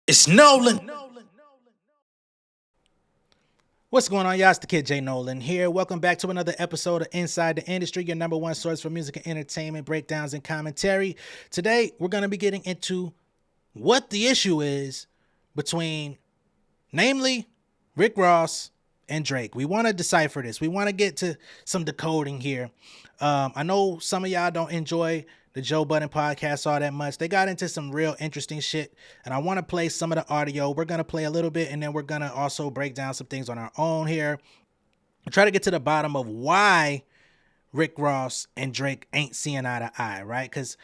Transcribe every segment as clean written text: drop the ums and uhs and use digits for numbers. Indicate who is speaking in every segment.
Speaker 1: It's Nolan. What's going on, y'all? It's the kid J Nolan here. Welcome back to another episode of Inside the Industry, your number one source for music and entertainment, breakdowns, and commentary. Today, we're going to be getting into what the issue is between, namely, Rick Ross and Drake. We want to decipher this. We want to get to some decoding here. I know some of y'all don't enjoy the Joe Budden podcast all that much. They got into some real interesting shit, and I want to play some of the audio. We're going to play a little bit, and then we're going to also break down some things on our own here. Try to get to the bottom of why Rick Ross and Drake ain't seeing eye to eye, right? Because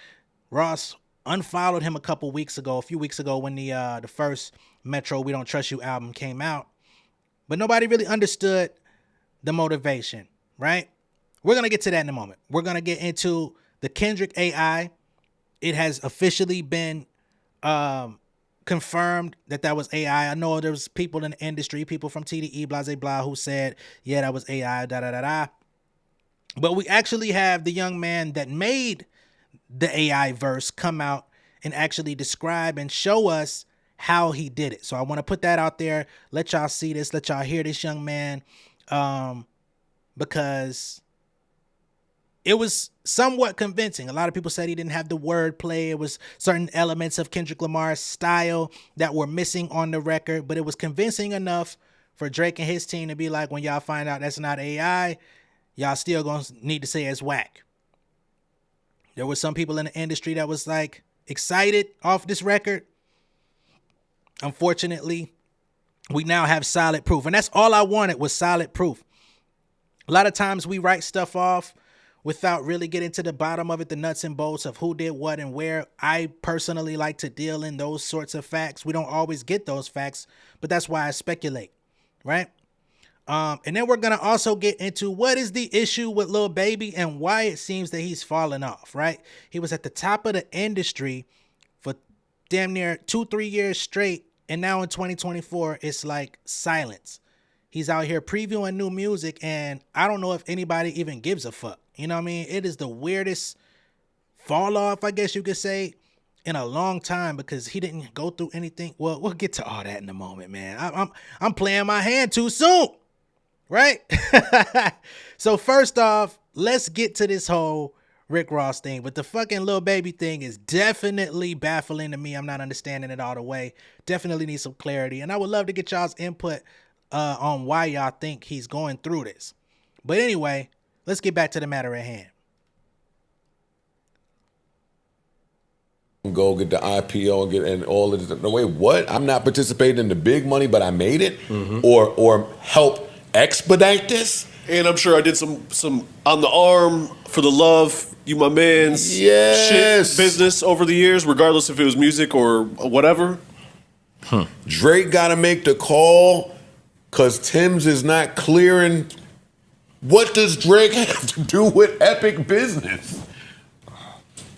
Speaker 1: Ross unfollowed him a few weeks ago when the first Metro We Don't Trust You album came out, but nobody really understood the motivation, right? We're going to get to that in a moment. We're going to get into the Kendrick AI. It has officially been confirmed that was AI. I know there was people in the industry, people from TDE, blah, blah, blah, who said, yeah, that was AI, da, da, da, da. But we actually have the young man that made the AI verse come out and actually describe and show us how he did it. So I want to put that out there, let y'all see this, let y'all hear this young man, because it was somewhat convincing. A lot of people said he didn't have the wordplay. It was certain elements of Kendrick Lamar's style that were missing on the record, but it was convincing enough for Drake and his team to be like, when y'all find out that's not AI, y'all still gonna need to say it's whack. There were some people in the industry that was like excited off this record. Unfortunately, we now have solid proof, and that's all I wanted was solid proof. A lot of times we write stuff off without really getting to the bottom of it, the nuts and bolts of who did what and where. I personally like to deal in those sorts of facts. We don't always get those facts, but that's why I speculate, right? And then we're going to also get into what is the issue with Lil Baby and why it seems that he's fallen off, right? He was at the top of the industry for damn near 2-3 years straight, and now in 2024, it's like silence. He's out here previewing new music, and I don't know if anybody even gives a fuck. You know what I mean? It is the weirdest fall off, I guess you could say, in a long time, because he didn't go through anything. Well, we'll get to all that in a moment, man. I'm playing my hand too soon, right? So first off, let's get to this whole Rick Ross thing. But the fucking Lil Baby thing is definitely baffling to me. I'm not understanding it all the way. Definitely need some clarity. And I would love to get y'all's input on why y'all think he's going through this. But anyway, let's get back to the matter at hand.
Speaker 2: Go get the IPO and get all of this. No, wait, what? I'm not participating in the big money, but I made it, or help expedite this.
Speaker 3: And I'm sure I did some on the arm for the love, you my man's shit business over the years, regardless if it was music or whatever.
Speaker 2: Drake got to make the call because Tim's is not clearing. What does Drake have to do with epic business?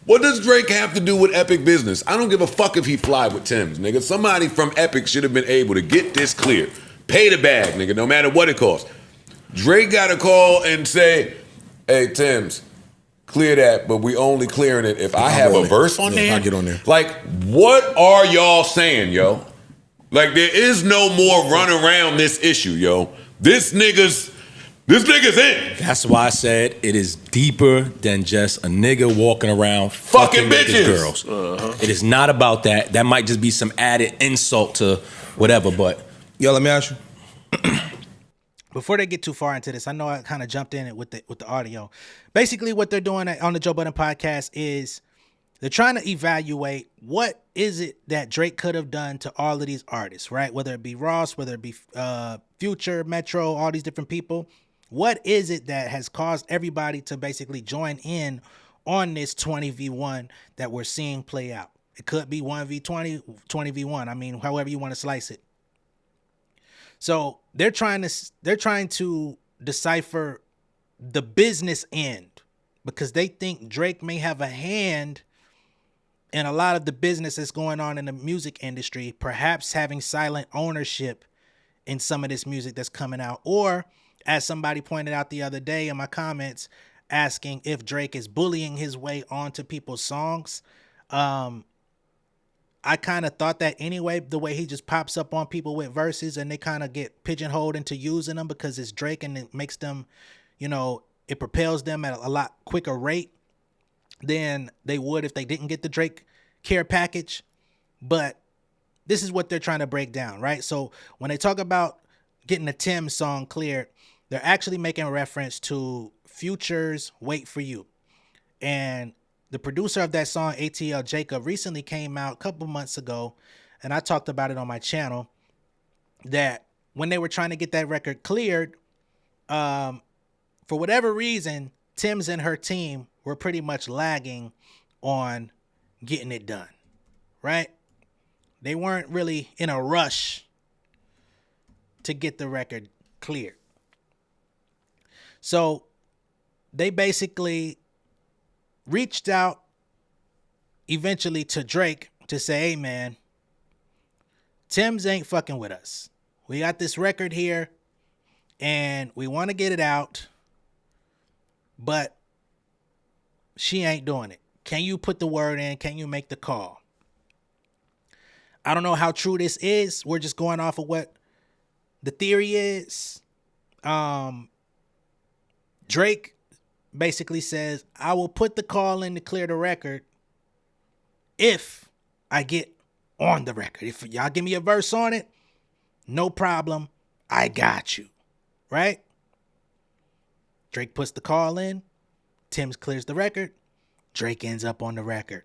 Speaker 2: What does Drake have to do with epic business? I don't give a fuck if he fly with Tim's, nigga. Somebody from Epic should have been able to get this clear. Pay the bag, nigga, no matter what it costs. Drake got to call and say, hey, Tim's, clear that, but we only clearing it if I have a verse on there.
Speaker 4: I'll get on there.
Speaker 2: Like, what are y'all saying, yo? Like, there is no more run around this issue, yo. This nigga's in.
Speaker 4: That's why I said it is deeper than just a nigga walking around
Speaker 2: Fucking
Speaker 4: with his
Speaker 2: bitches.
Speaker 4: girls. It is not about that. That might just be some added insult to whatever, but
Speaker 5: Yo, let me ask you.
Speaker 1: Before they get too far into this, I know I kind of jumped in it with the audio. Basically, what they're doing on the Joe Budden podcast is they're trying to evaluate what is it that Drake could have done to all of these artists, right? Whether it be Ross, whether it be Future, Metro, all these different people. What is it that has caused everybody to basically join in on this 20v1 that we're seeing play out? It could be 1v20, 20v1. I mean, however you want to slice it. So they're trying to decipher the business end because they think Drake may have a hand in a lot of the business that's going on in the music industry, perhaps having silent ownership in some of this music that's coming out, or as somebody pointed out the other day in my comments, asking if Drake is bullying his way onto people's songs. I I kind of thought that anyway, the way he just pops up on people with verses and they kind of get pigeonholed into using them because it's Drake and it makes them, it propels them at a lot quicker rate than they would if they didn't get the Drake care package. But this is what they're trying to break down, right? So when they talk about getting the Tim song cleared, they're actually making reference to Future's Wait For You. And the producer of that song, ATL Jacob, recently came out a couple months ago, and I talked about it on my channel, that when they were trying to get that record cleared, for whatever reason, Tim's and her team were pretty much lagging on getting it done, right? They weren't really in a rush to get the record cleared. So they basically reached out eventually to Drake to say, hey man, Tim's ain't fucking with us. We got this record here and we want to get it out, but she ain't doing it. Can you put the word in? Can you make the call? I don't know how true this is. We're just going off of what the theory is. Drake basically says, I will put the call in to clear the record if I get on the record. If y'all give me a verse on it, no problem. I got you. Right? Drake puts the call in. Tim's clears the record. Drake ends up on the record.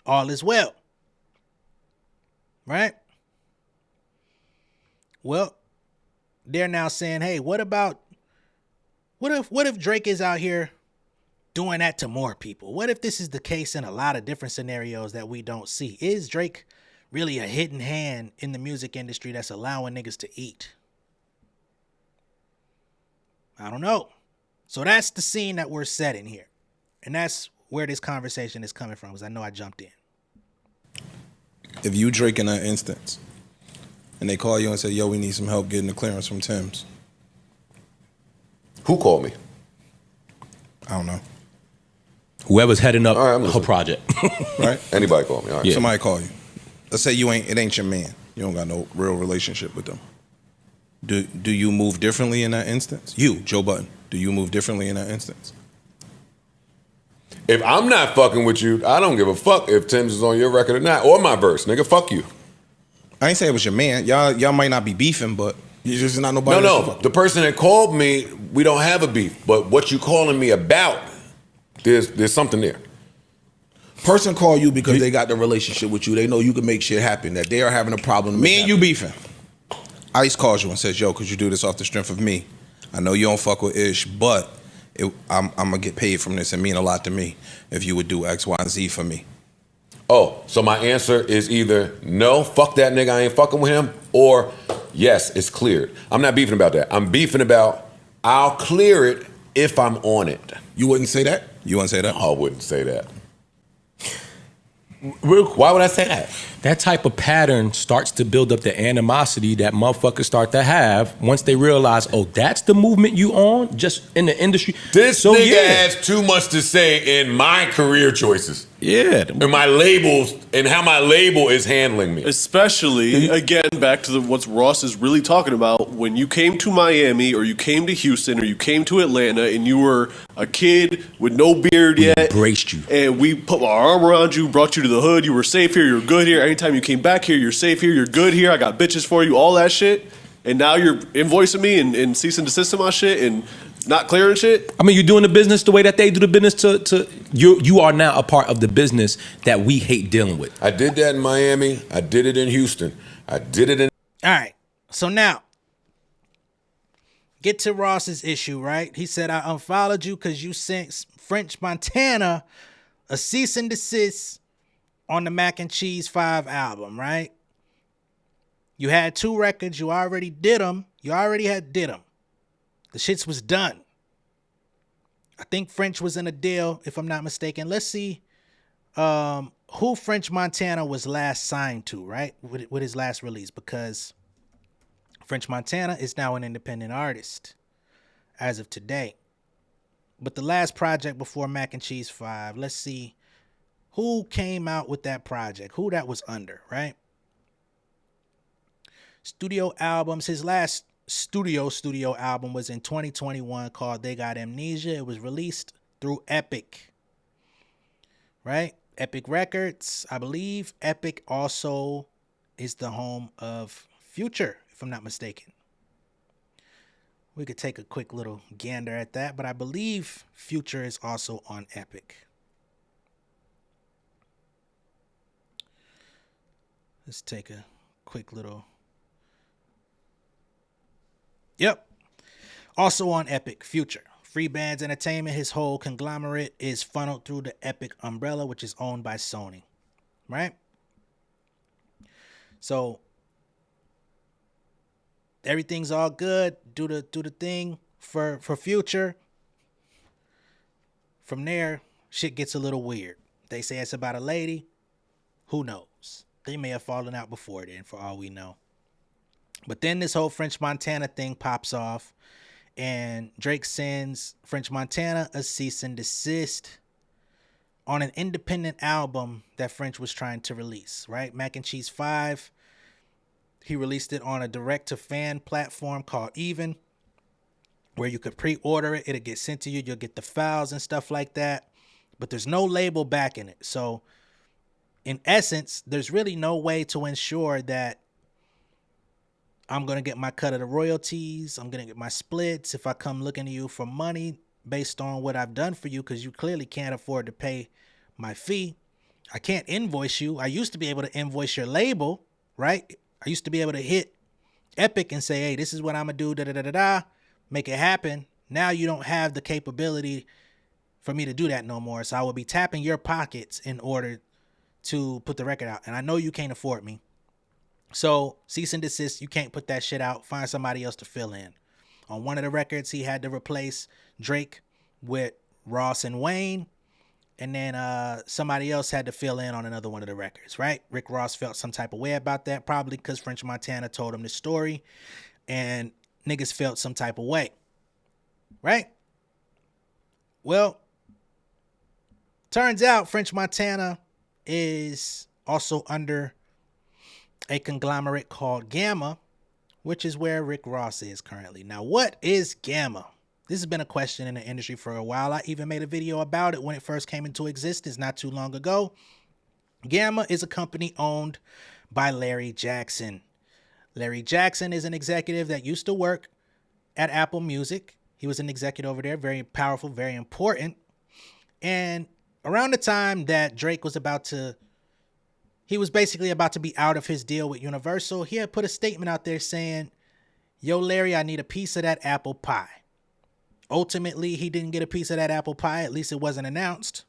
Speaker 1: All is well. Right? Well, they're now saying, hey, what if Drake is out here doing that to more people? What if this is the case in a lot of different scenarios that we don't see? Is Drake really a hidden hand in the music industry that's allowing niggas to eat? I don't know. So that's the scene that we're setting here. And that's where this conversation is coming from, because I know I jumped in.
Speaker 5: If you Drake in that instance, and they call you and say, yo, we need some help getting the clearance from Tim's.
Speaker 2: Who called me?
Speaker 5: I don't know.
Speaker 4: Whoever's heading up
Speaker 2: All right,
Speaker 4: her project.
Speaker 5: Right?
Speaker 2: Anybody call me. All right.
Speaker 5: Yeah. Somebody call you. Let's say it ain't your man. You don't got no real relationship with them. Do you move differently in that instance? You, Joe Budden, do you move differently in that instance?
Speaker 2: If I'm not fucking with you, I don't give a fuck if Tim's is on your record or not, or my verse, nigga. Fuck you.
Speaker 5: I ain't saying it was your man. Y'all might not be beefing, but you just not nobody.
Speaker 2: No. The person that called me, we don't have a beef. But what you calling me about, there's something there.
Speaker 6: Person call you because they got the relationship with you. They know you can make shit happen. That they are having a problem.
Speaker 5: Me and you beefing. Ice calls you and says, yo, could you do this off the strength of me? I know you don't fuck with Ish, but I'm going to get paid from this and mean a lot to me if you would do X, Y, and Z for me.
Speaker 2: Oh, so my answer is either no, fuck that nigga, I ain't fucking with him, or yes, it's cleared. I'm not beefing about that. I'm beefing about I'll clear it if I'm on it.
Speaker 6: You wouldn't say that?
Speaker 5: You wouldn't say that?
Speaker 2: I wouldn't say that. Why would I say that?
Speaker 4: That type of pattern starts to build up the animosity that motherfuckers start to have once they realize, oh, that's the movement you on just in the industry.
Speaker 2: This nigga has too much to say in my career choices.
Speaker 4: Yeah.
Speaker 2: And my labels and how my label is handling me.
Speaker 3: Especially, again, back to what Ross is really talking about. When you came to Miami or you came to Houston or you came to Atlanta and you were a kid with no beard yet.
Speaker 4: Embraced you.
Speaker 3: And we put our arm around you, brought you to the hood. You were safe here. You're good here. Anytime you came back here, you're safe here. You're good here. I got bitches for you. All that shit. And now you're invoicing me and cease and desist on my shit and not clearing shit.
Speaker 4: I mean, you're doing the business the way that they do the business to you are now a part of the business that we hate dealing with.
Speaker 2: I did that in Miami. I did it in Houston. I did it in...
Speaker 1: All right. So now, get to Ross's issue, right? He said, I unfollowed you because you sent French Montana a cease and desist on the Mac and Cheese 5 album, right? You had 2 records. You already did them. You already had did them. The shits was done. I think French was in a deal, if I'm not mistaken. Let's see who French Montana was last signed to, right? With his last release, because French Montana is now an independent artist as of today. But the last project before Mac and Cheese 5, let's see who came out with that project, who that was under, right? Studio albums. His last studio album was in 2021 called They Got Amnesia. It was released through Epic, right? Epic Records. I believe Epic also is the home of Future, if I'm not mistaken. We could take a quick little gander at that, but I believe Future is also on Epic. Let's take a quick little... Yep. Also on Epic, Future. Free Bands Entertainment, his whole conglomerate is funneled through the Epic umbrella, which is owned by Sony. Right? So everything's all good. Do the thing for Future. From there, shit gets a little weird. They say it's about a lady. Who knows? They may have fallen out before then, for all we know. But then this whole French Montana thing pops off, and Drake sends French Montana a cease and desist on an independent album that French was trying to release, right? Mac and Cheese 5. He released it on a direct-to-fan platform called Even, where you could pre-order it. It'll get sent to you. You'll get the files and stuff like that. But there's no label backing it. So, in essence, there's really no way to ensure that I'm going to get my cut of the royalties. I'm going to get my splits if I come looking to you for money based on what I've done for you, because you clearly can't afford to pay my fee. I can't invoice you. I used to be able to invoice your label, right? I used to be able to hit Epic and say, hey, this is what I'm going to do, da-da-da-da-da, make it happen. Now you don't have the capability for me to do that no more. So I will be tapping your pockets in order to put the record out. And I know you can't afford me. So cease and desist, you can't put that shit out. Find somebody else to fill in. On one of the records, he had to replace Drake with Ross and Wayne. And then somebody else had to fill in on another one of the records, right? Rick Ross felt some type of way about that, probably because French Montana told him the story. And niggas felt some type of way, right? Well, turns out French Montana is also under a conglomerate called Gamma, which is where Rick Ross is currently. Now, what is Gamma? This has been a question in the industry for a while. I even made a video about it when it first came into existence not too long ago. Gamma is a company owned by Larry Jackson. Larry Jackson is an executive that used to work at Apple Music. He was an executive over there, very powerful, very important. And around the time that Drake was he was basically about to be out of his deal with Universal, he had put a statement out there saying, yo, Larry, I need a piece of that apple pie. Ultimately, he didn't get a piece of that apple pie. At least it wasn't announced.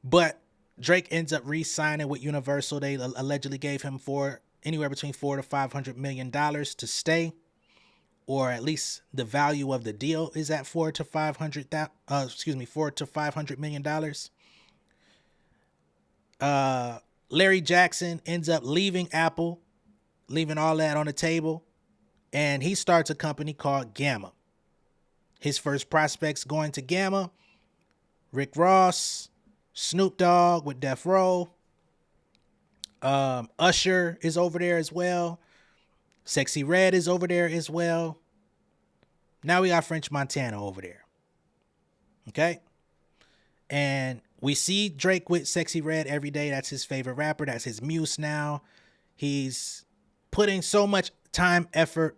Speaker 1: But Drake ends up re-signing with Universal. They allegedly gave him anywhere between $400 to $500 million to stay, or at least the value of the deal is at $400 to $500 million. Larry Jackson ends up leaving Apple, leaving all that on the table, and he starts a company called Gamma. His first prospects going to Gamma: Rick Ross, Snoop Dogg with Death Row, Usher is over there as well, Sexy Red is over there as well. Now we got French Montana over there. Okay? And we see Drake with Sexy Red every day. That's his favorite rapper. That's his muse now. He's putting so much time, effort,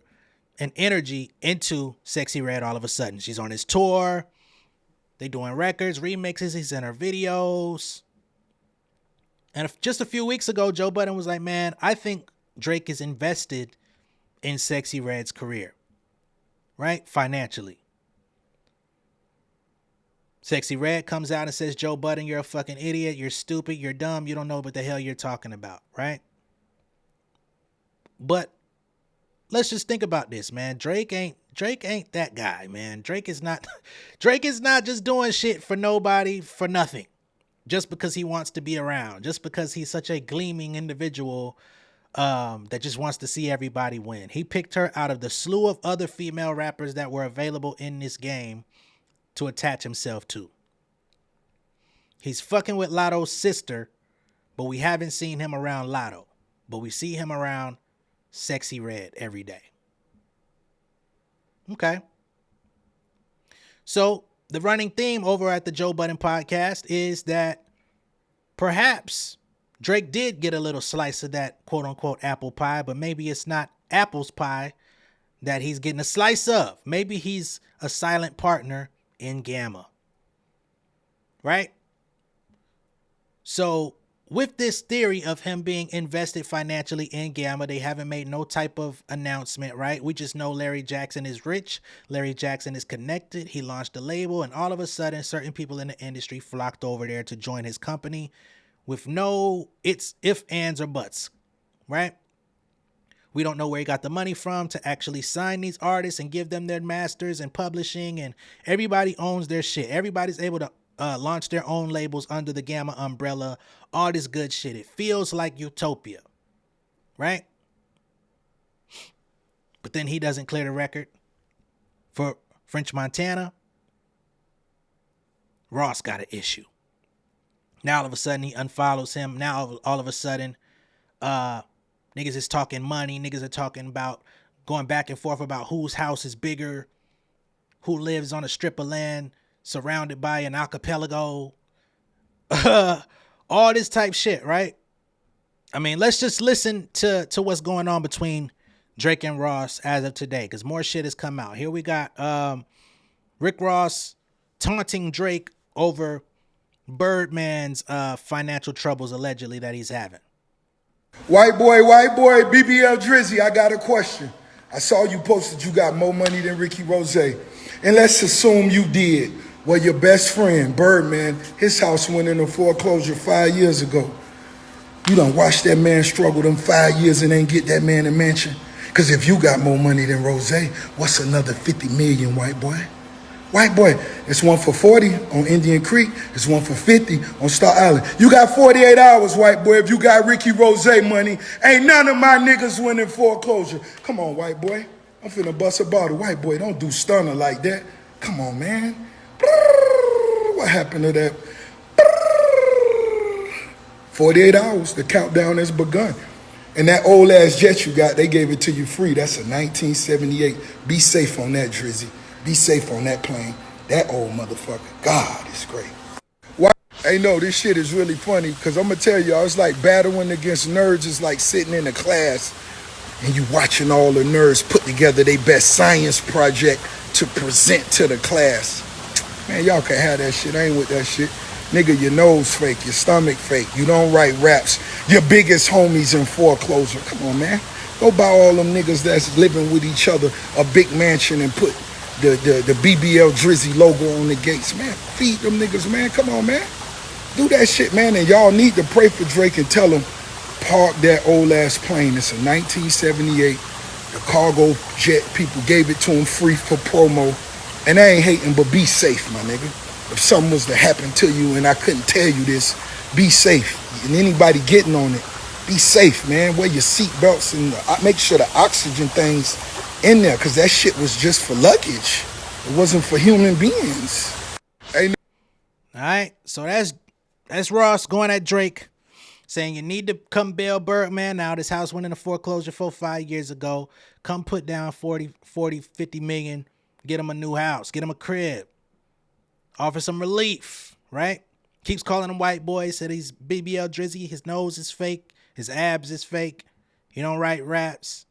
Speaker 1: and energy into Sexy Red all of a sudden. She's on his tour. They doing records, remixes. He's in her videos. And just a few weeks ago, Joe Budden was like, man, I think Drake is invested in Sexy Red's career. Right? Financially. Sexy Red comes out and says, Joe Budden, you're a fucking idiot. You're stupid. You're dumb. You don't know what the hell you're talking about. Right? But let's just think about this, man. Drake ain't that guy, man. Drake is not just doing shit for nobody, for nothing. Just because he wants to be around. Just because he's such a gleaming individual that just wants to see everybody win. He picked her out of the slew of other female rappers that were available in this game to attach himself to. He's fucking with Lotto's sister, but we haven't seen him around Lotto. But we see him around Sexy Red every day. Okay. So the running theme over at the Joe Budden podcast is that perhaps Drake did get a little slice of that quote unquote apple pie, but maybe it's not apple's pie that he's getting a slice of. Maybe he's a silent partner in Gamma. Right? So with this theory of him being invested financially in Gamma, they haven't made no type of announcement, right? We just know Larry Jackson is rich. Larry Jackson is connected. He launched a label, and all of a sudden, certain people in the industry flocked over there to join his company with no ifs, ands, or buts, right? We don't know where he got the money from to actually sign these artists and give them their masters and publishing, and everybody owns their shit. Everybody's able to launch their own labels under the Gamma umbrella, all this good shit. It feels like utopia, right? But then he doesn't clear the record for French Montana. Ross got an issue. Now all of a sudden he unfollows him. Now all of a sudden niggas is talking money. Niggas are talking about going back and forth about whose house is bigger, who lives on a strip of land surrounded by an archipelago, all this type shit, right? I mean, let's just listen to what's going on between Drake and Ross as of today, because more shit has come out. Here we got Rick Ross taunting Drake over Birdman's financial troubles allegedly that he's having.
Speaker 7: White boy, BBL Drizzy, I got a question. I saw you posted you got more money than Ricky Rose. And let's assume you did. Well, your best friend, Birdman, his house went into foreclosure 5 years ago. You done watched that man struggle them 5 years and ain't get that man a mansion? Because if you got more money than Rose, what's another 50 million, white boy? White boy, it's one for 40 on Indian Creek. It's one for 50 on Star Island. You got 48 hours, white boy. If you got Ricky Rose money, ain't none of my niggas winning foreclosure. Come on, white boy. I'm finna bust a bottle. White boy, don't do stunner like that. Come on, man. What happened to that? 48 hours, the countdown has begun. And that old ass jet you got, they gave it to you free. That's a 1978. Be safe on that, Drizzy. Be safe on that plane. That old motherfucker. God, it's great. Why? Hey, no, this shit is really funny because I'm going to tell y'all, it's like battling against nerds. It's like sitting in a class and you watching all the nerds put together their best science project to present to the class. Man, y'all can have that shit. I ain't with that shit. Nigga, your nose fake, your stomach fake. You don't write raps. Your biggest homies in foreclosure. Come on, man. Go buy all them niggas that's living with each other a big mansion and put the BBL Drizzy logo on the gates. Man, feed them niggas, man. Come on, man. Do that shit, man. And y'all need to pray for Drake and tell him, park that old ass plane. It's a 1978. The cargo jet people gave it to him free for promo. And I ain't hating, but be safe, my nigga. If something was to happen to you and I couldn't tell you this, be safe. And anybody getting on it, be safe, man. Wear your seatbelts and make sure the oxygen things in there, because that shit was just for luggage. It wasn't for human beings. Hey,
Speaker 1: all right, so that's Ross going at Drake, saying you need to come bail Birdman out. His house went into foreclosure 5 years ago. Come put down 40, 50 million. Get him a new house. Get him a crib. Offer some relief, right? Keeps calling him white boy. Said he's BBL Drizzy. His nose is fake. His abs is fake. He don't write raps.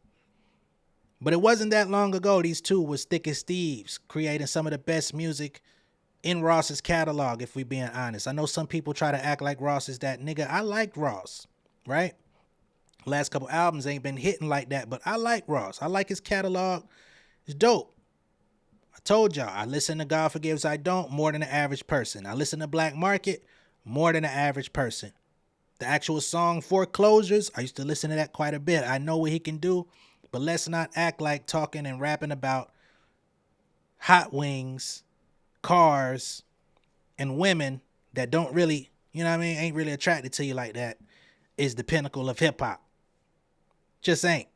Speaker 1: But it wasn't that long ago these two was thick as thieves, creating some of the best music in Ross's catalog, if we being honest. I know some people try to act like Ross is that nigga. I like Ross, right? Last couple albums ain't been hitting like that, but I like Ross. I like his catalog. It's dope. I told y'all, I listen to God Forgives I Don't more than the average person. I listen to Black Market more than the average person. The actual song Foreclosures, I used to listen to that quite a bit. I know what he can do, but let's not act like talking and rapping about hot wings, cars, and women that don't really, you know what I mean, ain't really attracted to you like that is the pinnacle of hip hop. Just ain't.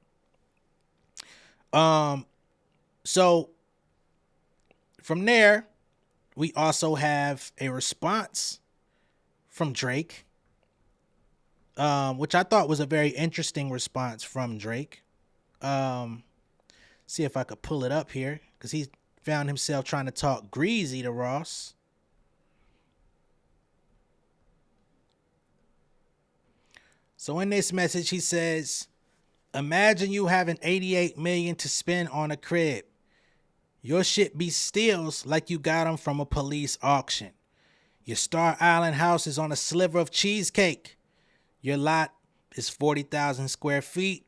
Speaker 1: So from there, we also have a response from Drake, which I thought was a very interesting response from Drake. See if I could pull it up here, because he found himself trying to talk greasy to Ross. So in this message, he says, imagine you having $88 million to spend on a crib. Your shit be steals like you got them from a police auction. Your Star Island house is on a sliver of cheesecake. Your lot is 40,000 square feet.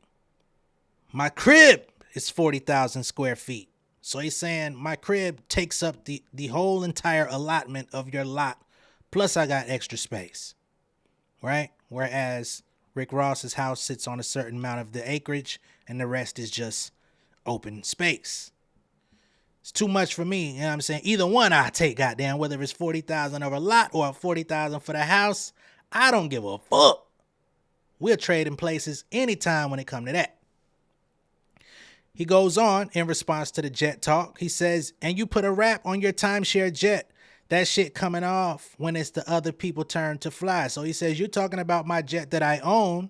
Speaker 1: My crib is 40,000 square feet. So he's saying my crib takes up the whole entire allotment of your lot. Plus I got extra space. Right? Whereas Rick Ross's house sits on a certain amount of the acreage and the rest is just open space. It's too much for me. You know what I'm saying? Either one I take, goddamn, whether it's 40,000 of a lot or 40,000 for the house. I don't give a fuck. We'll trade in places anytime when it come to that. He goes on in response to the jet talk. He says, and you put a wrap on your timeshare jet. That shit coming off when it's the other people turn to fly. So he says, you're talking about my jet that I own.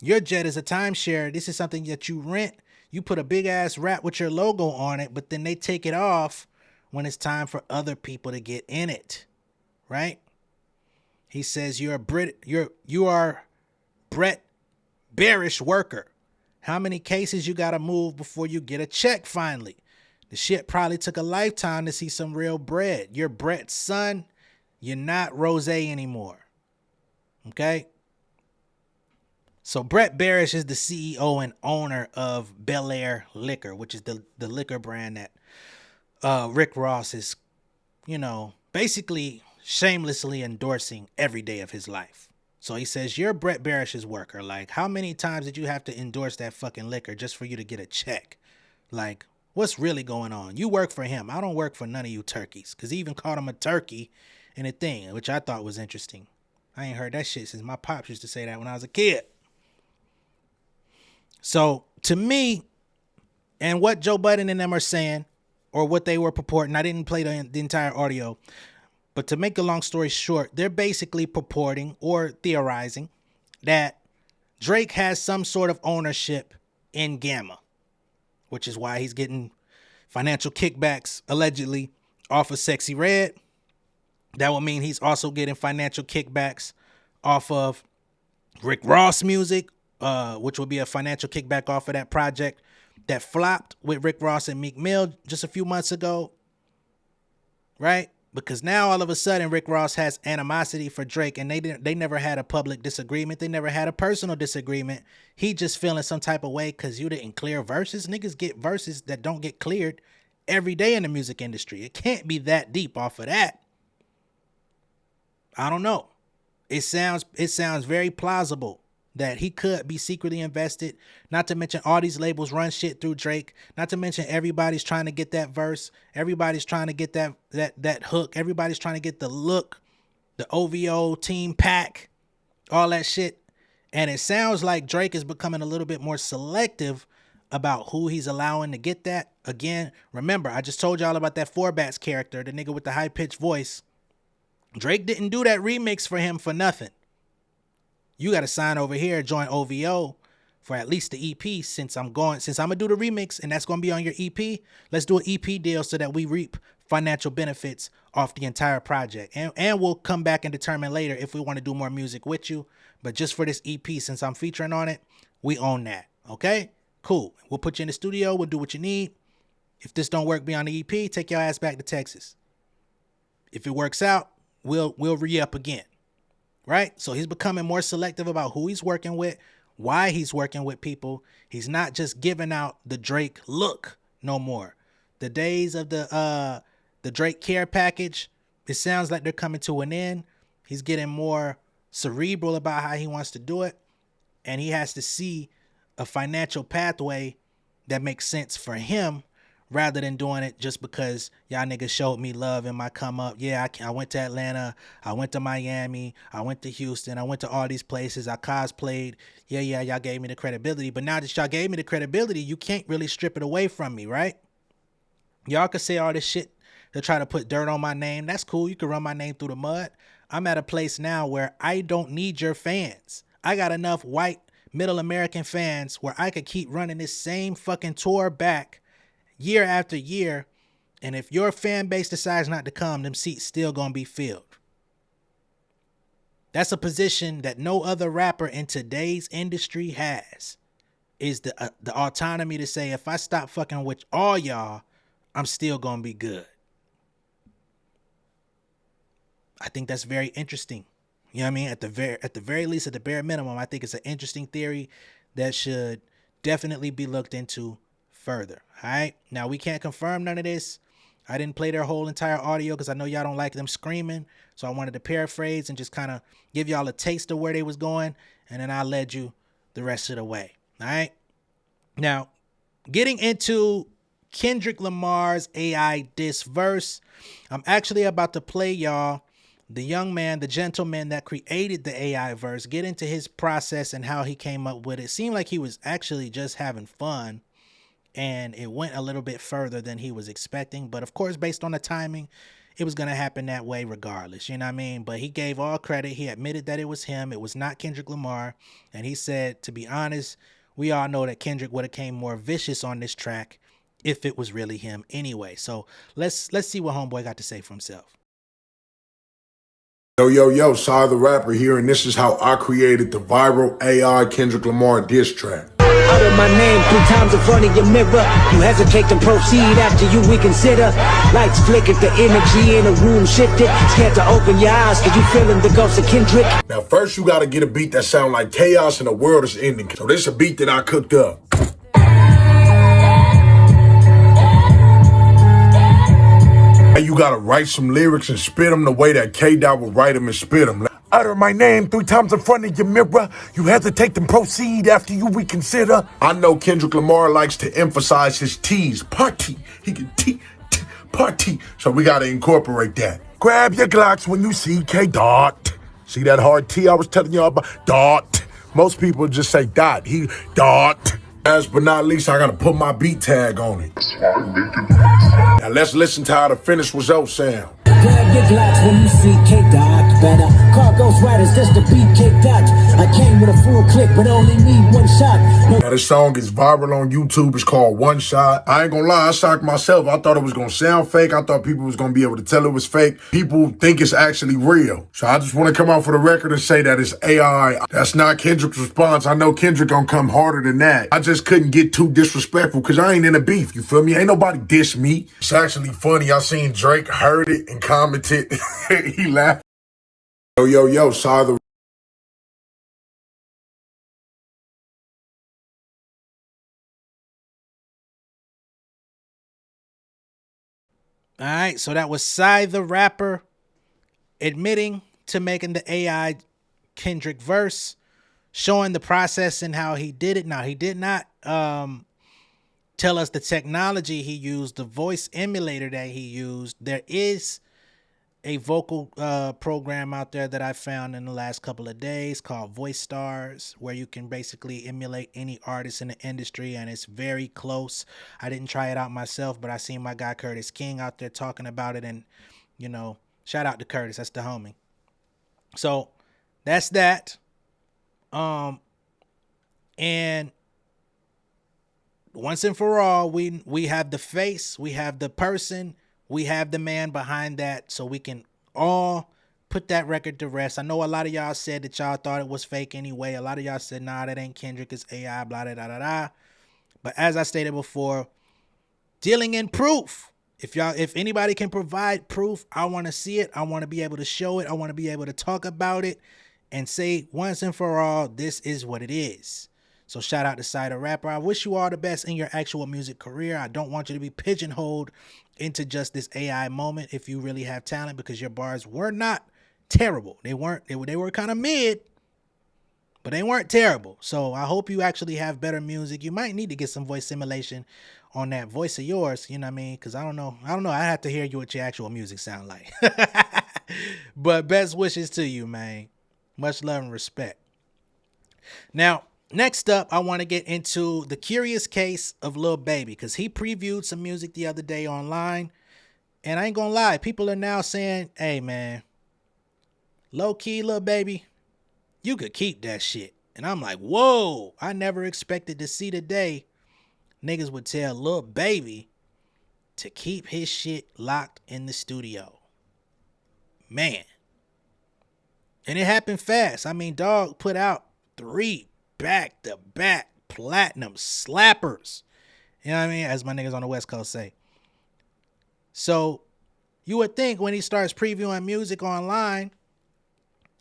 Speaker 1: Your jet is a timeshare. This is something that you rent. You put a big ass wrap with your logo on it, but then they take it off when it's time for other people to get in it. Right? He says, you are Brett Bearish worker. How many cases you gotta move before you get a check finally? The shit probably took a lifetime to see some real bread. You're Brett's son. You're not Rose anymore. Okay? So Brett Barish is the CEO and owner of Bel Air Liquor, which is the liquor brand that Rick Ross is, basically shamelessly endorsing every day of his life. So he says, you're Brett Barish's worker. Like, how many times did you have to endorse that fucking liquor just for you to get a check? Like, what's really going on? You work for him. I don't work for none of you turkeys. Because he even called him a turkey in a thing, which I thought was interesting. I ain't heard that shit since my pops used to say that when I was a kid. So, to me, and what Joe Budden and them are saying, or what they were purporting, I didn't play the entire audio, but to make a long story short, they're basically purporting or theorizing that Drake has some sort of ownership in Gamma, which is why he's getting financial kickbacks, allegedly, off of Sexy Red. That would mean he's also getting financial kickbacks off of Rick Ross music, which would be a financial kickback off of that project that flopped with Rick Ross and Meek Mill just a few months ago. Right? Because now all of a sudden Rick Ross has animosity for Drake, and they never had a public disagreement. They never had a personal disagreement. He just feeling some type of way because you didn't clear verses. Niggas get verses that don't get cleared every day in the music industry. It can't be that deep off of that. I don't know. It sounds very plausible that he could be secretly invested. Not to mention all these labels run shit through Drake. Not to mention everybody's trying to get that verse. Everybody's trying to get that hook. Everybody's trying to get the look, the OVO team pack, all that shit. And it sounds like Drake is becoming a little bit more selective about who he's allowing to get that. Again, remember, I just told y'all about that Four Bats character, the nigga with the high-pitched voice. Drake didn't do that remix for him for nothing. You got to sign over here, join OVO for at least the EP since I'm going to do the remix and that's going to be on your EP. Let's do an EP deal so that we reap financial benefits off the entire project. And we'll come back and determine later if we want to do more music with you. But just for this EP, since I'm featuring on it, we own that. Okay? Cool. We'll put you in the studio. We'll do what you need. If this don't work beyond the EP, take your ass back to Texas. If it works out, we'll re-up again. Right? So he's becoming more selective about who he's working with, why he's working with people. He's not just giving out the Drake look no more. The days of the Drake care package, it sounds like they're coming to an end. He's getting more cerebral about how he wants to do it. And he has to see a financial pathway that makes sense for him rather than doing it just because y'all niggas showed me love in my come up. Yeah, I went to Atlanta. I went to Miami. I went to Houston. I went to all these places. I cosplayed. Yeah, y'all gave me the credibility. But now that y'all gave me the credibility, you can't really strip it away from me, right? Y'all can say all this shit to try to put dirt on my name. That's cool. You can run my name through the mud. I'm at a place now where I don't need your fans. I got enough white middle American fans where I could keep running this same fucking tour back year after year. And if your fan base decides not to come, them seats still gonna be filled. That's a position that no other rapper in today's industry has, is the autonomy to say, if I stop fucking with all y'all, I'm still gonna be good. I think that's very interesting. You know what I mean? At the very least, at the bare minimum, I think it's an interesting theory that should definitely be looked into further. All right. Now, we can't confirm none of this. I didn't play their whole entire audio because I know y'all don't like them screaming. So I wanted to paraphrase and just kind of give y'all a taste of where they was going. And then I led you the rest of the way. All right. Now, getting into Kendrick Lamar's AI diss verse, I'm actually about to play y'all the young man, the gentleman that created the AI verse, get into his process and how he came up with it. It seemed like he was actually just having fun, and it went a little bit further than he was expecting. But of course, based on the timing, it was going to happen that way regardless. You know what I mean? But he gave all credit. He admitted that it was him. It was not Kendrick Lamar. And he said, to be honest, we all know that Kendrick would have came more vicious on this track if it was really him anyway. So let's see what homeboy got to say for himself.
Speaker 8: Yo, Sai the Rapper here, and this is how I created the viral AI Kendrick Lamar diss track.
Speaker 9: Utter my name 3 times in front of your mirror. You hesitate to proceed after you reconsider. Lights flickered, the energy in the room shifted. Scared to open your eyes, cause you feeling the ghost of Kendrick.
Speaker 8: Now first you gotta get a beat that sound like chaos and the world is ending. So this is a beat that I cooked up. You gotta write some lyrics and spit them the way that K-Dot would write them and spit them. Utter my name 3 times in front of your mirror. You hesitate to proceed after you reconsider. I know Kendrick Lamar likes to emphasize his T's. Party. He can party. So we gotta incorporate that. Grab your Glocks when you see K-Dot. See that hard T I was telling y'all about? Dot. Most people just say dot. He dot. Last but not least, I gotta put my beat tag on it. Now let's listen to how the finished result sound.
Speaker 9: Grab your Glocks when you see K-Dot. Better call Ghost Riders just to beat K-Dot. I came with a full clip, but only need 1 shot.
Speaker 8: Now this song is viral on YouTube. It's called One Shot. I ain't gonna lie, I shocked myself. I thought it was gonna sound fake. I thought people was gonna be able to tell it was fake. People think it's actually real. So I just wanna come out for the record and say that it's AI. That's not Kendrick's response. I know Kendrick gonna come harder than that. I just couldn't get too disrespectful because I ain't in a beef, you feel me? Ain't nobody diss me. It's actually funny. I seen Drake heard it and commented. He laughed. Yo, Sai the
Speaker 1: All right, so that was Sai the Rapper admitting to making the AI Kendrick verse, showing the process and how he did it. Now, he did not tell us the technology he used, the voice emulator that he used. There is a vocal program out there that I found in the last couple of days called Voice Stars, where you can basically emulate any artist in the industry, and it's very close. I didn't try it out myself, but I seen my guy Curtis King out there talking about it, and, you know, shout out to Curtis. That's the homie. So that's that. And once and for all, we have the face, we have the person, we have the man behind that, so we can all put that record to rest. I know a lot of y'all said that y'all thought it was fake anyway. A lot of y'all said, nah, that ain't Kendrick, it's AI, blah, da, da, da, da. But as I stated before, dealing in proof. If anybody can provide proof, I want to see it. I want to be able to show it. I want to be able to talk about it and say once and for all, this is what it is. So shout out to Sai the Rapper. I wish you all the best in your actual music career. I don't want you to be pigeonholed into just this AI moment if you really have talent, because your bars were not terrible. They were kind of mid, but they weren't terrible. So I hope you actually have better music. You might need to get some voice simulation on that voice of yours, you know what I mean? Because I don't know. I have to hear what your actual music sound like. But best wishes to you, man. Much love and respect. Now, next up, I want to get into the curious case of Lil Baby, because he previewed some music the other day online. And I ain't going to lie, people are now saying, hey, man, low key, little baby, you could keep that shit. And I'm like, whoa, I never expected to see the day niggas would tell Lil Baby to keep his shit locked in the studio. Man. And it happened fast. I mean, dog put out 3 back-to-back platinum slappers. You know what I mean? As my niggas on the West Coast say. So you would think when he starts previewing music online,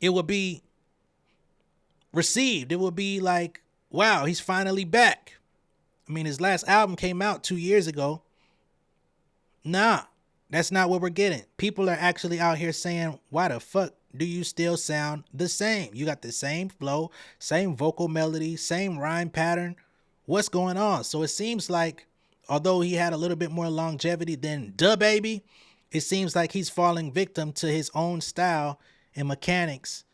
Speaker 1: it would be received. It would be like, wow, he's finally back. I mean, his last album came out 2 years ago. Nah, that's not what we're getting. People are actually out here saying, why the fuck do you still sound the same? You got the same flow, same vocal melody, same rhyme pattern. What's going on? So it seems like, although he had a little bit more longevity than DaBaby, it seems like he's falling victim to his own style and mechanics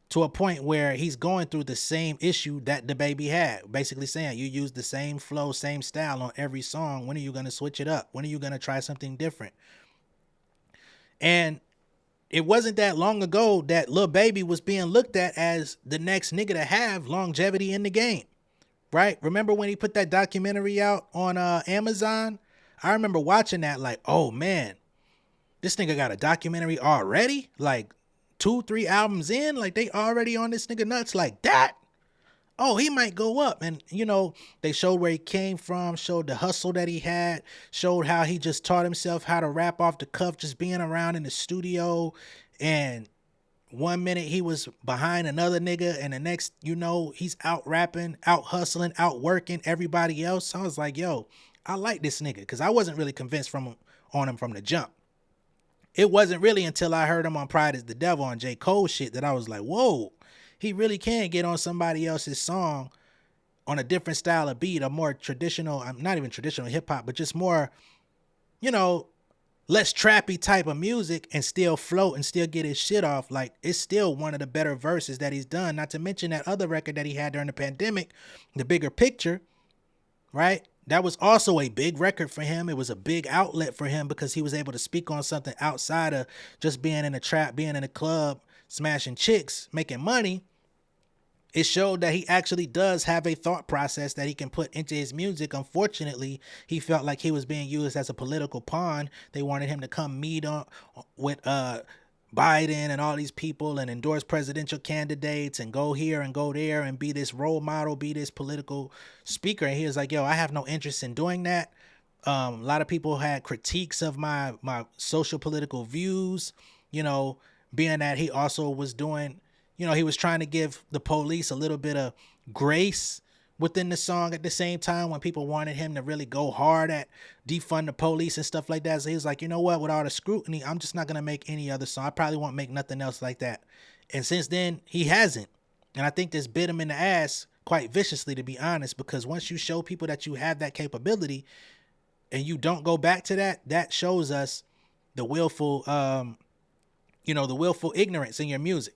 Speaker 1: to a point where he's going through the same issue that DaBaby had. Basically saying, you use the same flow, same style on every song. When are you going to switch it up? When are you going to try something different? And it wasn't that long ago that Lil Baby was being looked at as the next nigga to have longevity in the game, right? Remember when he put that documentary out on Amazon? I remember watching that like, oh man, this nigga got a documentary already? Like 2-3 albums in? Like they already on this nigga nuts like that? Oh, he might go up. And, you know, they showed where he came from, showed the hustle that he had, showed how he just taught himself how to rap off the cuff, just being around in the studio. And 1 minute he was behind another nigga, and the next, you know, he's out rapping, out hustling, out working everybody else. So I was like, yo, I like this nigga, because I wasn't really convinced on him from the jump. It wasn't really until I heard him on Pride is the Devil on J. Cole shit that I was like, whoa, he really can get on somebody else's song on a different style of beat, a more traditional, not even traditional hip hop, but just more, you know, less trappy type of music and still float and still get his shit off. Like, it's still one of the better verses that he's done. Not to mention that other record that he had during the pandemic, The Bigger Picture, right? That was also a big record for him. It was a big outlet for him because he was able to speak on something outside of just being in a trap, being in a club, smashing chicks, making money. It showed that he actually does have a thought process that he can put into his music. Unfortunately, he felt like he was being used as a political pawn. They wanted him to come meet on with Biden and all these people and endorse presidential candidates and go here and go there and be this role model, be this political speaker. And he was like, yo, I have no interest in doing that. A lot of people had critiques of my social political views, you know, being that he also was doing, you know, he was trying to give the police a little bit of grace within the song at the same time when people wanted him to really go hard at defund the police and stuff like that. So he was like, you know what, with all the scrutiny, I'm just not going to make any other song. I probably won't make nothing else like that. And since then, he hasn't. And I think this bit him in the ass quite viciously, to be honest, because once you show people that you have that capability and you don't go back to that, that shows us the willful, the willful ignorance in your music.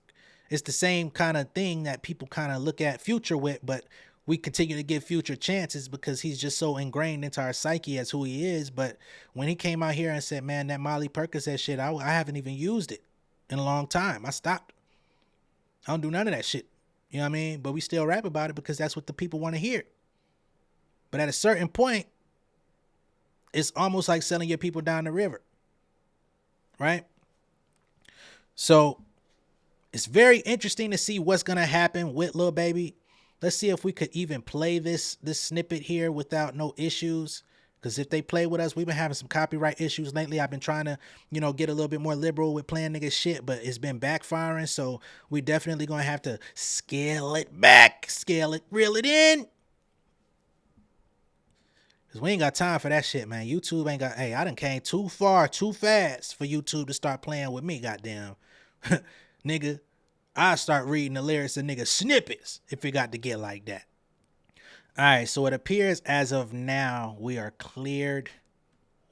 Speaker 1: It's the same kind of thing that people kind of look at Future with, but we continue to give Future chances because he's just so ingrained into our psyche as who he is. But when he came out here and said, man, that Molly Percocet shit, I haven't even used it in a long time. I stopped. I don't do none of that shit. You know what I mean? But we still rap about it because that's what the people want to hear. But at a certain point, it's almost like selling your people down the river. Right? So it's very interesting to see what's going to happen with Lil Baby. Let's see if we could even play this snippet here without no issues. Because if they play with us, we've been having some copyright issues lately. I've been trying to, get a little bit more liberal with playing nigga shit, but it's been backfiring. So we definitely going to have to scale it back, reel it in. Because we ain't got time for that shit, man. YouTube ain't got, hey, I done came too far, too fast for YouTube to start playing with me, goddamn. Nigga, I start reading the lyrics of nigga snippets if it got to get like that. All right, so it appears as of now we are cleared.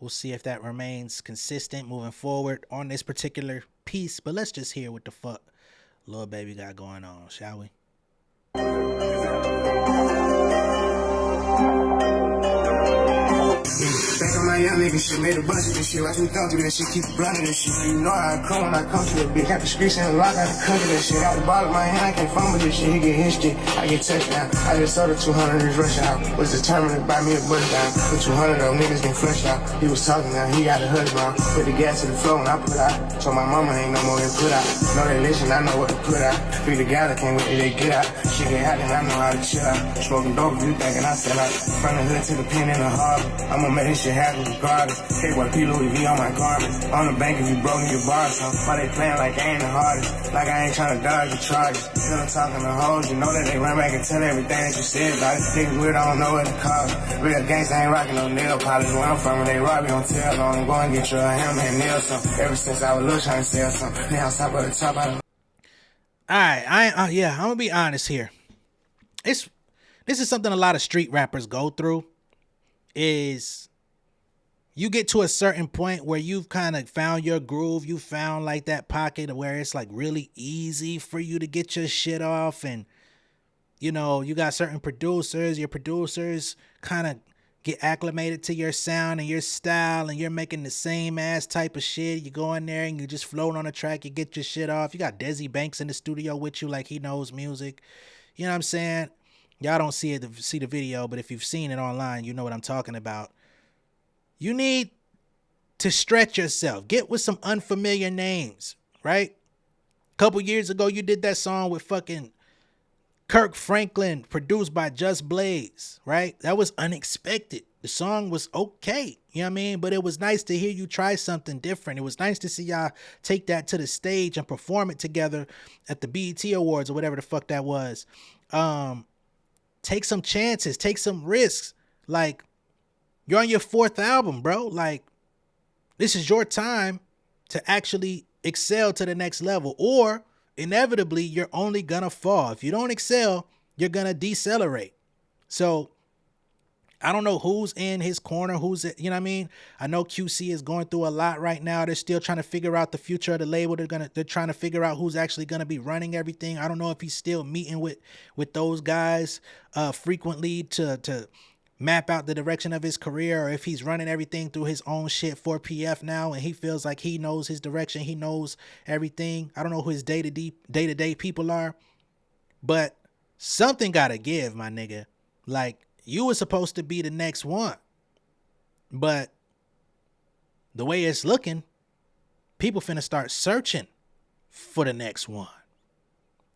Speaker 1: We'll see if that remains consistent moving forward on this particular piece. But let's just hear what the fuck Lil Baby got going on, shall we?
Speaker 10: Back on Miami, nigga shit, made a bunch of this shit. Watch me come through that shit, keep running this shit. You know how I come when I come to a bitch. Got the streets and the lock, got the country that shit. Got the ball in my hand, I can't fumble this shit. He get his shit, I get touchdown. I just sold the 200 this rush out. Was determined to buy me a bust down. The 200 of them niggas get flushed out. He was talking now, he got a husband. Put the gas to the floor when I put out. So my mama ain't no more than put out. Know they listen, I know what to put out. Free the gather, can't wait till they get out. Shit get hot and I know how to chill out. Smoking dope, you thinking I sell out. From the hood to the pen in the harbor. I'ma make this shit happen regardless. KYP Louis V on my garments. On the bank if you broke in your bar, so why they playing like I ain't the hardest? Like I ain't trying to dodge the charges. Still I'm talking to hoes, you know that they run back and tell everything that you said about it. Niggas weird, I don't know what to call it. Real gangsta ain't rocking no nail polish. Where I'm from, when they rob you on tell on. I'm going to get you a hammer and nail some. Ever since I was little trying to sell some. Now I'm top of the top, I don't.
Speaker 1: Alright, I'm gonna be honest here. This is something a lot of street rappers go through. Is you get to a certain point where you've kind of found your groove, you found like that pocket where it's like really easy for you to get your shit off, and you know, you got certain producers, your producers kind of get acclimated to your sound and your style, and you're making the same ass type of shit. You go in there and you just float on a track, you get your shit off. You got Desi Banks in the studio with you like he knows music. You know what I'm saying? Y'all don't see the video, but if you've seen it online, you know what I'm talking about. You need to stretch yourself. Get with some unfamiliar names, right? A couple years ago, you did that song with fucking Kirk Franklin, produced by Just Blaze, right? That was unexpected. The song was okay, you know what I mean? But it was nice to hear you try something different. It was nice to see y'all take that to the stage and perform it together at the BET Awards or whatever the fuck that was. Take some chances, take some risks. Like, you're on your 4th album, bro. Like, this is your time to actually excel to the next level, or inevitably you're only gonna fall. If you don't excel, you're gonna decelerate. So I don't know who's in his corner, you know what I mean? I know QC is going through a lot right now. They're still trying to figure out the future of the label. They're trying to figure out who's actually gonna be running everything. I don't know if he's still meeting with those guys frequently to map out the direction of his career, or if he's running everything through his own shit for PF now, and he feels like he knows his direction, he knows everything. I don't know who his day-to-day people are, but something gotta give, my nigga. Like, you were supposed to be the next one, but the way it's looking, people finna start searching for the next one.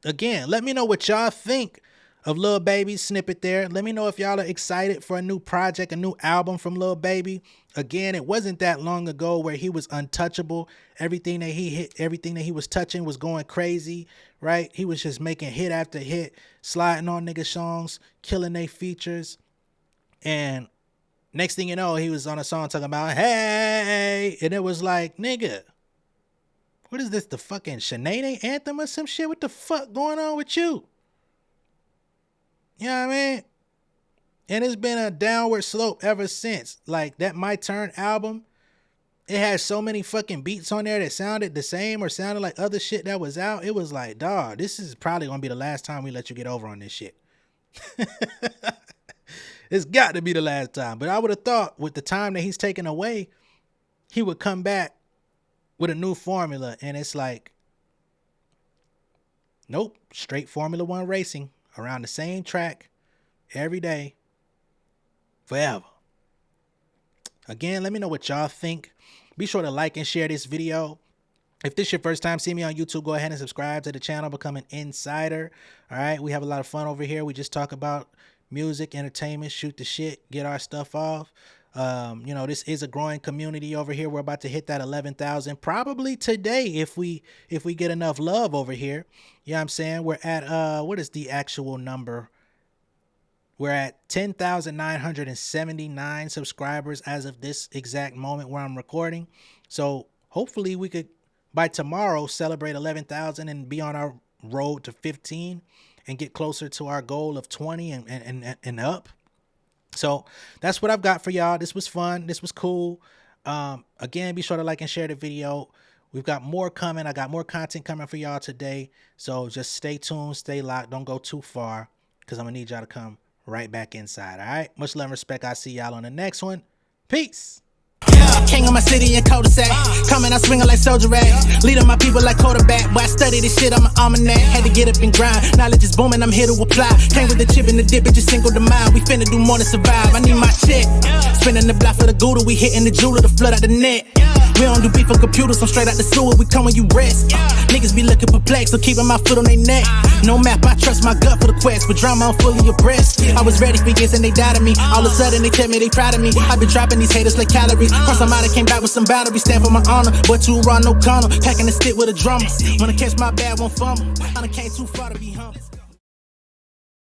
Speaker 1: Again, let me know what y'all think of Lil Baby's snippet there. Let me know if y'all are excited for a new project, a new album from Lil Baby. Again, it wasn't that long ago where he was untouchable. Everything that he hit, everything that he was touching was going crazy, right? He was just making hit after hit, sliding on nigga songs, killing they features. And next thing you know, he was on a song talking about, hey, and it was like, nigga, what is this, the fucking Sinead anthem or some shit? What the fuck going on with you? You know what I mean? And it's been a downward slope ever since. Like, that My Turn album, it had so many fucking beats on there that sounded the same or sounded like other shit that was out. It was like, dawg, this is probably gonna be the last time we let you get over on this shit. It's got to be the last time. But I would have thought with the time that he's taken away, he would come back with a new formula. And it's like, nope, straight Formula One racing around the same track every day, forever. Again, let me know what y'all think. Be sure to like and share this video. If this is your first time seeing me on YouTube, go ahead and subscribe to the channel, become an insider. All right, we have a lot of fun over here. We just talk about music, entertainment, shoot the shit, get our stuff off. You know, this is a growing community over here. We're about to hit that 11,000 probably today if we get enough love over here. You know what I'm saying? We're at what is the actual number? We're at 10,979 subscribers as of this exact moment where I'm recording. So hopefully we could by tomorrow celebrate 11,000 and be on our road to 15 and get closer to our goal of 20 and up. So that's what I've got for y'all. This was fun. This was cool. Again, be sure to like and share the video. We've got more coming. I got more content coming for y'all today. So just stay tuned, stay locked. Don't go too far because I'm going to need y'all to come right back inside. All right. Much love and respect. I'll see y'all on the next one. Peace.
Speaker 11: King of my city and cul-de-sac. Coming, I swinging like soldier rag. Leading my people like quarterback. Boy, I study this shit, I'm an almanac. Had to get up and grind. Knowledge is booming, I'm here to apply. Came with the chip and the dip, it just single the mind. We finna do more than survive. I need my check. Spinning the block for the Gouda. We hitting the jeweler to flood out the net. We don't do beef for computers, I'm straight out the sewer. We come when you rest. Niggas be looking perplexed, so keeping my foot on their neck. No map, I trust my gut for the quest. But drama, I'm fully abreast. I was ready for years and they doubted me. All of a sudden they tell me they proud of me. I've been dropping these haters like calories. Cross them out, I came back with some boundaries. Stand for my honor, but too raw, no corner. Packing the stick with a drummer. Wanna catch my bad, won't fumble. I done came too far to be humble.